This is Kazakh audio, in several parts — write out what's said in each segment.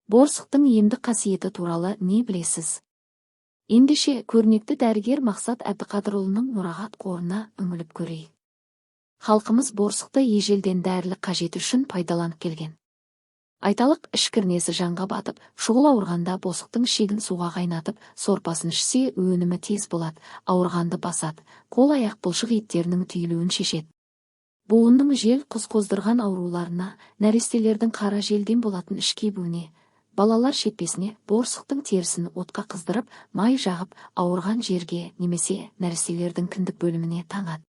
Борсықтың емдік қасиеті туралы не білесіз? Ендеше көрнекті дәрігер Мақсат Әбдіқадырұлының мұрағат қорына үңіліп көрейік. Халқымыз борсықты ежелден дәрілік қажеті үшін пайдаланып келген. Айталық, ішкірнесі жанға батып, шұғыл ауырғанда борсықтың шегін суға қайнатып, сорпасын ішсе өнімі тез болады, ауырғанды басады, қол-аяқ бұлшық еттерінің түйілуін шешеді. Буынның жел құз қоздырған ауруларына, нәрестелердің қара желден болатын іш кебуіне, балалар шетпесіне борсықтың терісін отқа қыздырып, май жағып, ауырған жерге немесе нәрестелердің кіндік бөліміне таңады.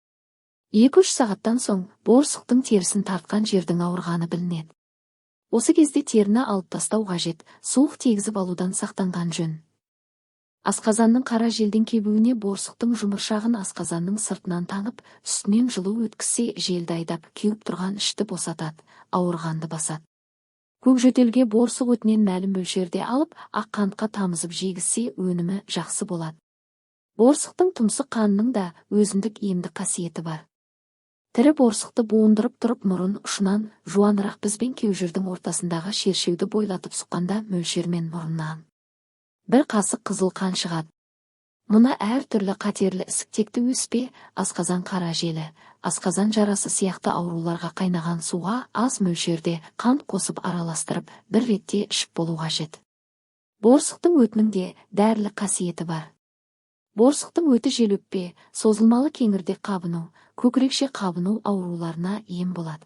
2-3 сағаттан соң борсықтың терісін тартқан жердің ауырғаны білінеді. Осы кезде теріні алып тастау қажет, суық тегізіп алудан сақтанған жөн. Асқазанның қара желден кебуіне борсықтың жұмыршағын асқазанның сыртынан таңып, үстінен жылу өткізсе желді айдап, кеуіп тұрған ішті босатады, ауырғанды басады. Көкжөтелге борсық өтінен мәлім мөлшерде алып, ақ қантқа тамызып жегізсе өнімі жақсы болады. Борсықтың тұмсық қанының да өзіндік емдік қасиеті бар. Тірі борсықты буындырып тұрып мұрын ұшынан жуанырақ бізбен кеужірдің ортасындағы шершеуді бойлатып сұққанда мөлшермен мұрыннан бір қасық қызыл қан шығады. Мұны әр түрлі қатерлі ісіктекті өспе, асқазан қара желі, асқазан жарасы сияқты ауруларға қайнаған суға аз мөлшерде қант қосып араластырып, бір ретте ішіп болу қажет. Борсықтың өтінің де дәрілік қасиеті бар. Борсықтың өті жел өкпе, созылмалы кеңірдек қабыну, көкірекше қабыну ауруларына ем болады.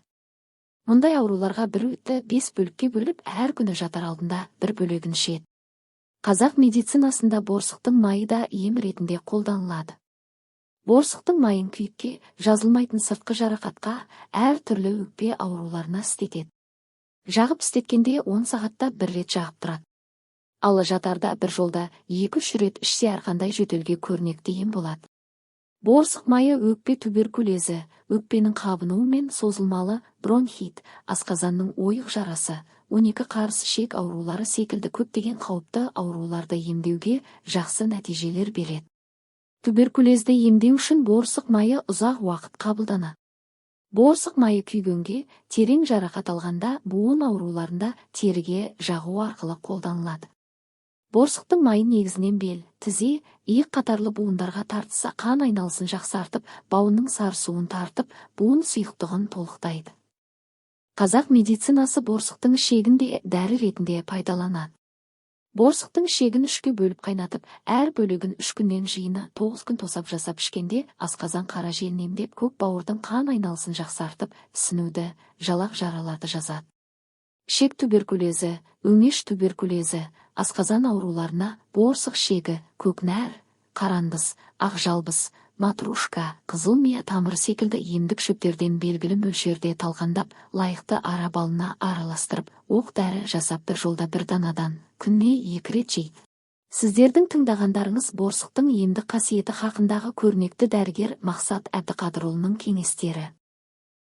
Мұндай ауруларға бір өтті 5 бөлікке бөліп, әр күні жатар алдында бір бөлегін ішеді. Қазақ медицинасында борсықтың майы да ем ретінде қолданылады. Борсықтың майын күйікке, жазылмайтын сыртқы жарақатқа, әр түрлі өкпе ауруларына істетеді. Жағып істеткенде 10 сағатта бір рет жағып тұрады. Ал жатарда бір жолда 2-3 рет ішсе әрқандай жөтелге көрнекті ем болады. Борсық майы өкпе туберкулезі, өкпенің қабынуы мен созылмалы бронхит, асқазанның ойық жарасы, 12 қарыс ішек аурулары секілді көптеген қауіпті ауруларды емдеуге жақсы нәтижелер береді. Туберкулезді емдеу үшін борсық майы ұзақ уақыт қабылданады. Борсық майы күйгенге, терең жарақат алғанда, буын ауруларында теріге жағу арқылы қолданылады. Борсықтың майы негізінен бел, тізе, иық қатарлы буындарға тартса қан айналысын жақсартып, бауынның сарысуын тартып, буын сұйықтығын толықтайды. Қазақ медицинасы борсықтың ішегін де дәрі ретінде пайдаланады. Борсықтың ішегін 3-ке бөліп қайнатып, әр бөлігін 3 күннен жиыны 9 күн тосап жасап ішкенде, асқазан қара желін емдеп, көк бауырдың қан айналысын жақсартып, ісінуді, жалақ жараларды жазады. Ішек туберкулезі, өңеш туберкулезі, асқазан ауруларына борсық ішегі, көкнәр, қарандыс, ақжалбыс, матрушка, қызыл мия тамыры секілді емдік шөптерден белгілі мөлшерде талқандап, лайықты ара балына араластырып, оқ-дәрі жасап бір жолда бір данадан күніне 2 рет жейді. Сіздердің тыңдағандарыңыз борсықтың емдік қасиеті хақындағы көрнекті дәрігер Мақсат Әбдіқадырұлының кеңестері.